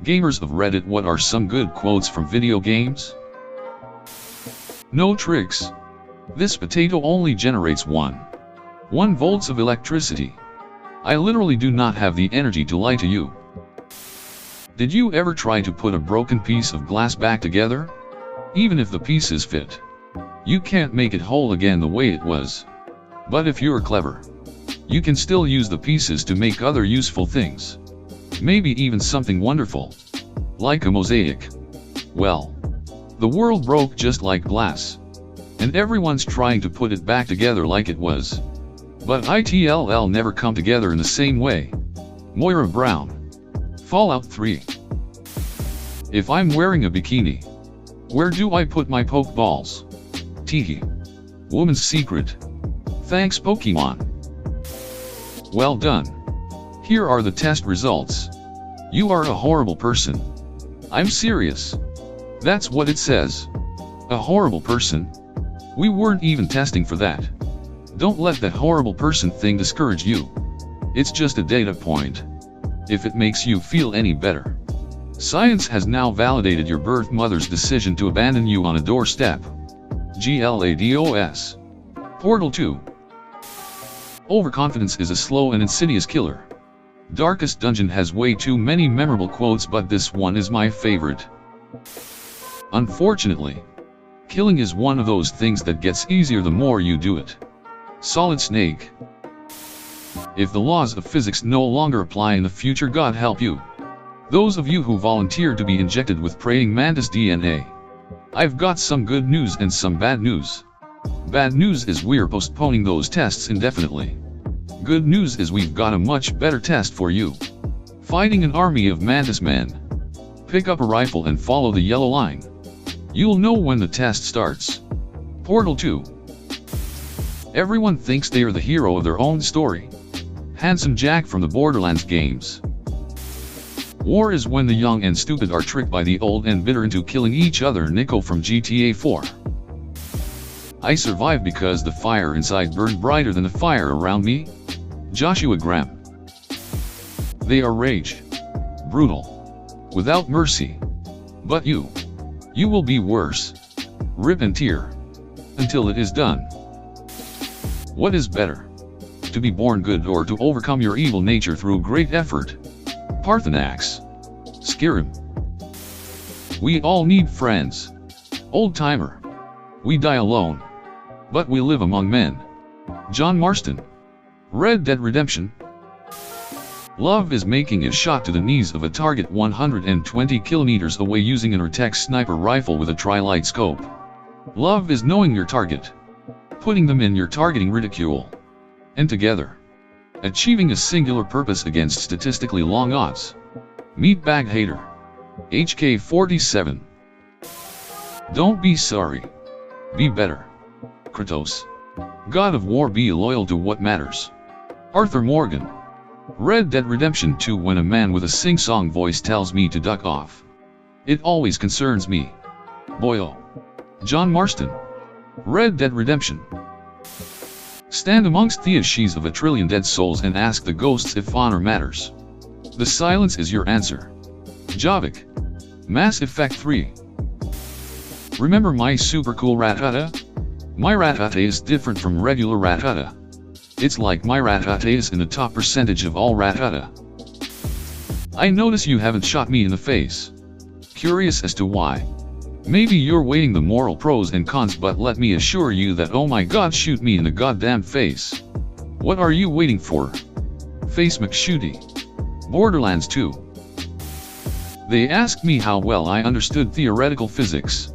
Gamers of Reddit, what are some good quotes from video games? No tricks. This potato only generates 1 volts of electricity. I literally do not have the energy to lie to you. Did you ever try to put a broken piece of glass back together? Even if the pieces fit, you can't make it whole again the way it was. But if you're clever, you can still use the pieces to make other useful things. Maybe even something wonderful, like a mosaic. Well, the world broke just like glass, and everyone's trying to put it back together like it was. But it'll never come together in the same way. Moira Brown. Fallout 3. If I'm wearing a bikini, where do I put my poke balls? Teehee. Woman's secret. Thanks Pokemon. Well done. Here are the test results. You are a horrible person. I'm serious. That's what it says. A horrible person? We weren't even testing for that. Don't let that horrible person thing discourage you. It's just a data point. If it makes you feel any better. Science has now validated your birth mother's decision to abandon you on a doorstep. GLADOS. Portal 2. Overconfidence is a slow and insidious killer. Darkest Dungeon has way too many memorable quotes, but this one is my favorite. Unfortunately, killing is one of those things that gets easier the more you do it. Solid Snake. If the laws of physics no longer apply in the future, God help you. Those of you who volunteered to be injected with praying mantis DNA. I've got some good news and some bad news. Bad news is we're postponing those tests indefinitely. Good news is we've got a much better test for you. Fighting an army of mantis men. Pick up a rifle and follow the yellow line. You'll know when the test starts. Portal 2. Everyone thinks they are the hero of their own story. Handsome Jack from the Borderlands games. War is when the young and stupid are tricked by the old and bitter into killing each other. Nico from GTA 4. I survived because the fire inside burned brighter than the fire around me. Joshua Graham. They are rage. Brutal. Without mercy. But you will be worse. Rip and tear. Until it is done. What is better? To be born good or to overcome your evil nature through great effort? Parthenax. Skyrim. We all need friends. Old timer. We die alone, but we live among men. John Marston. Red Dead Redemption. Love is making a shot to the knees of a target 120 kilometers away using an Urtex sniper rifle with a tri-light scope. Love is knowing your target, putting them in your targeting reticule, and together, achieving a singular purpose against statistically long odds. Meatbag Hater. HK47. Don't be sorry. Be better. Kratos. God of War, be loyal to what matters. Arthur Morgan. Red Dead Redemption 2. When a man with a sing-song voice tells me to duck off, it always concerns me. Boyo. John Marston. Red Dead Redemption. Stand amongst the ashes of a trillion dead souls and ask the ghosts if honor matters. The silence is your answer. Javik. Mass Effect 3. Remember my super cool Ratata? My Ratata is different from regular Ratata. It's like my Ratata is in the top percentage of all Ratata. I notice you haven't shot me in the face. Curious as to why. Maybe you're weighing the moral pros and cons, but let me assure you that oh my god, shoot me in the goddamn face. What are you waiting for? Face McShooty. Borderlands 2. They asked me how well I understood theoretical physics.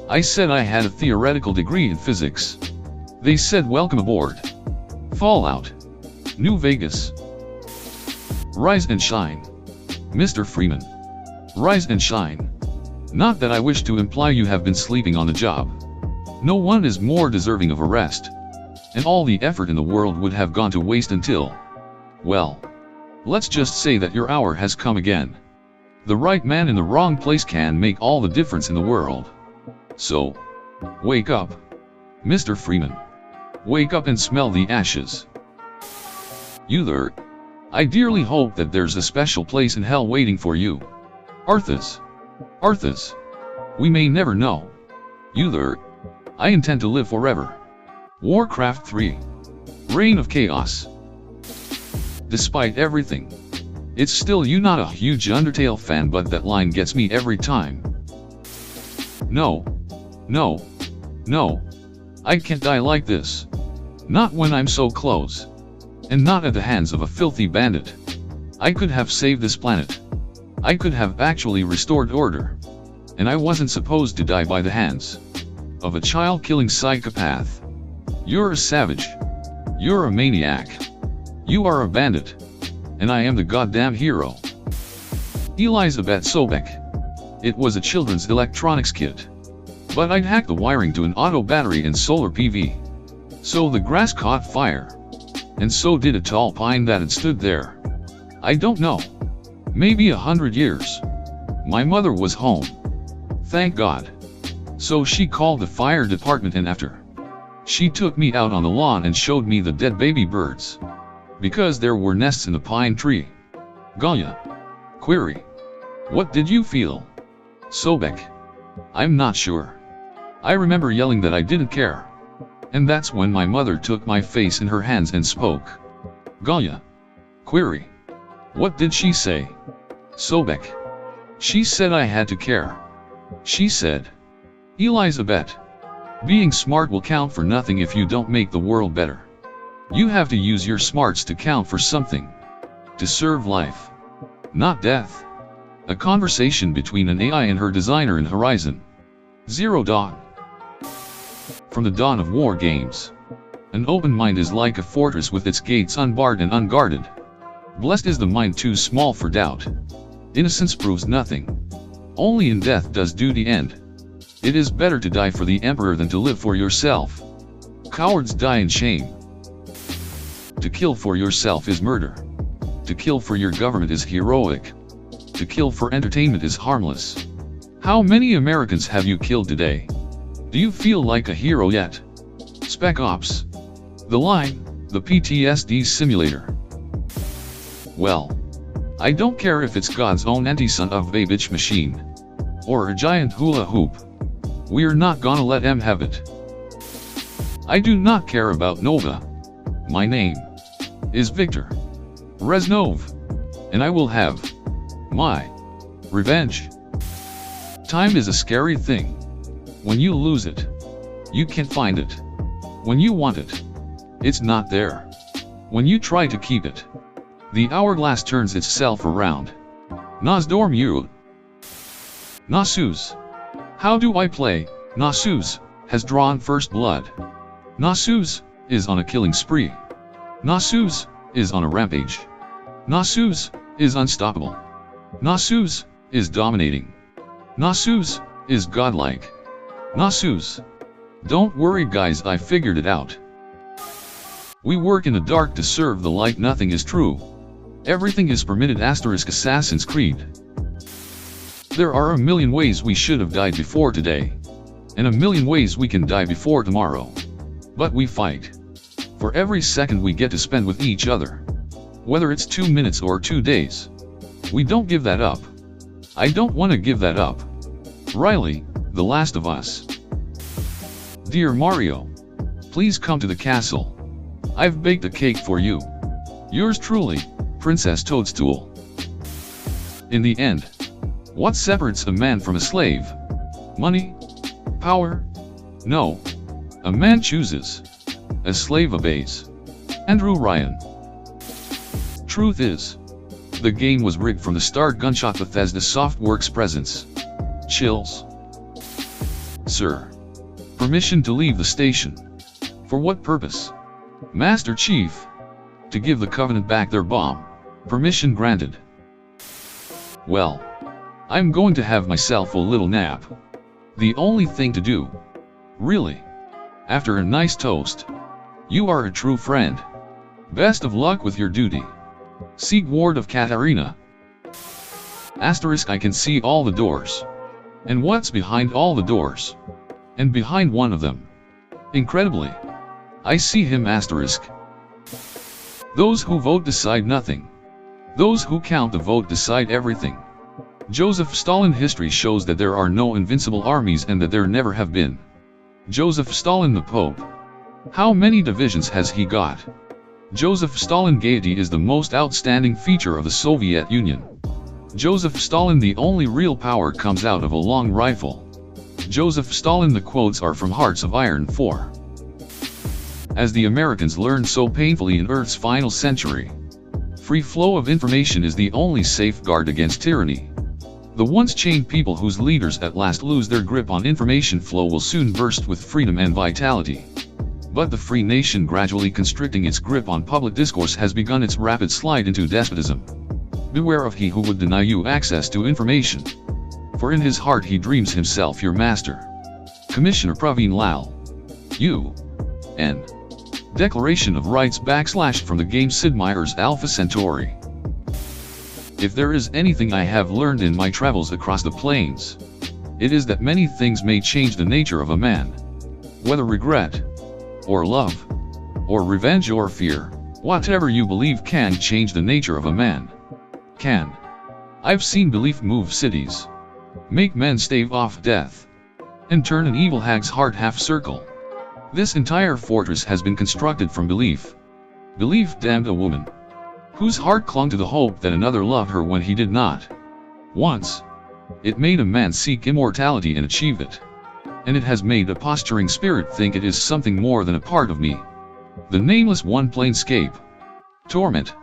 I said I had a theoretical degree in physics. They said welcome aboard. Fallout. New Vegas. Rise and shine. Mr. Freeman. Rise and shine. Not that I wish to imply you have been sleeping on the job. No one is more deserving of a rest. And all the effort in the world would have gone to waste until, well, let's just say that your hour has come again. The right man in the wrong place can make all the difference in the world. So, wake up, Mr. Freeman. Wake up and smell the ashes. You there. I dearly hope that there's a special place in hell waiting for you. Arthas. Arthas. We may never know. You there. I intend to live forever. Warcraft 3. Reign of Chaos. Despite everything, it's still you. Not a huge Undertale fan, but that line gets me every time. No. No. No. I can't die like this. Not when I'm so close. And not at the hands of a filthy bandit. I could have saved this planet. I could have actually restored order. And I wasn't supposed to die by the hands of a child-killing psychopath. You're a savage. You're a maniac. You are a bandit. And I am the goddamn hero. Elizabeth Sobek. It was a children's electronics kit. But I'd hacked the wiring to an auto battery and solar PV. So the grass caught fire. And so did a tall pine that had stood there. I don't know. Maybe 100 years. My mother was home. Thank God. So she called the fire department, and after, she took me out on the lawn and showed me the dead baby birds. Because there were nests in the pine tree. Galia. Query. What did you feel? Sobek. I'm not sure. I remember yelling that I didn't care. And that's when my mother took my face in her hands and spoke. Galia. Query. What did she say? Sobek. She said I had to care. She said, Elizabeth, being smart will count for nothing if you don't make the world better. You have to use your smarts to count for something. To serve life. Not death. A conversation between an AI and her designer in Horizon Zero Dawn. From the dawn of war games, an open mind is like a fortress with its gates unbarred and unguarded. Blessed is the mind too small for doubt. Innocence proves nothing. Only in death does duty end. It is better to die for the emperor than to live for yourself. Cowards die in shame. To kill for yourself is murder. To kill for your government is heroic. To kill for entertainment is harmless. How many Americans have you killed today? Do you feel like a hero yet? Spec Ops. The Line, the PTSD simulator. Well, I don't care if it's God's own anti-son of a bitch machine. Or a giant hula hoop. We're not gonna let him have it. I do not care about Nova. My name is Victor Reznov. And I will have my revenge. Time is a scary thing. When you lose it, you can't find it. When you want it, it's not there. When you try to keep it, the hourglass turns itself around. Nasdorm you. Nasus. How do I play? Nasus has drawn first blood. Nasus is on a killing spree. Nasus is on a rampage. Nasus is unstoppable. Nasus is dominating. Nasus is godlike. Nasus. Don't worry guys, I figured it out. We work in the dark to serve the light. Nothing is true. Everything is permitted. Assassin's Creed. There are a million ways we should have died before today. And a million ways we can die before tomorrow. But we fight. For every second we get to spend with each other. Whether it's 2 minutes or 2 days. We don't give that up. I don't want to give that up. Riley, The Last of Us. Dear Mario, please come to the castle. I've baked a cake for you. Yours truly, Princess Toadstool. In the end, what separates a man from a slave? Money? Power? No. A man chooses. A slave obeys. Andrew Ryan. Truth is, the game was rigged from the start. Gunshot. Bethesda Softworks presence. Chills. Sir. Permission to leave the station. For what purpose? Master Chief. To give the Covenant back their bomb. Permission granted. Well, I'm going to have myself a little nap. The only thing to do. Really. After a nice toast. You are a true friend. Best of luck with your duty. Sigward of Katarina. Asterisk. I can see all the doors. And what's behind all the doors? And behind one of them. Incredibly. I see him. Asterisk. Those who vote decide nothing. Those who count the vote decide everything. Joseph Stalin. History shows that there are no invincible armies and that there never have been. Joseph Stalin the Pope. How many divisions has he got? Joseph Stalin. Gaiety is the most outstanding feature of the Soviet Union. Joseph Stalin. The only real power comes out of a long rifle. Joseph Stalin. The quotes are from Hearts of Iron 4. As the Americans learned so painfully in Earth's final century, free flow of information is the only safeguard against tyranny. The once chained people whose leaders at last lose their grip on information flow will soon burst with freedom and vitality. But the free nation gradually constricting its grip on public discourse has begun its rapid slide into despotism. Beware of he who would deny you access to information. For in his heart he dreams himself your master. Commissioner Praveen Lal. U.N. Declaration of Rights / from the game Sid Meier's Alpha Centauri. If there is anything I have learned in my travels across the plains, it is that many things may change the nature of a man. Whether regret, or love, or revenge or fear, whatever you believe can change the nature of a man. Can. I've seen belief move cities, make men stave off death, and turn an evil hag's heart half circle. This entire fortress has been constructed from belief. Belief damned a woman whose heart clung to the hope that another loved her when he did not. Once, it made a man seek immortality and achieve it. And it has made a posturing spirit think it is something more than a part of me. The nameless one planescape. Torment.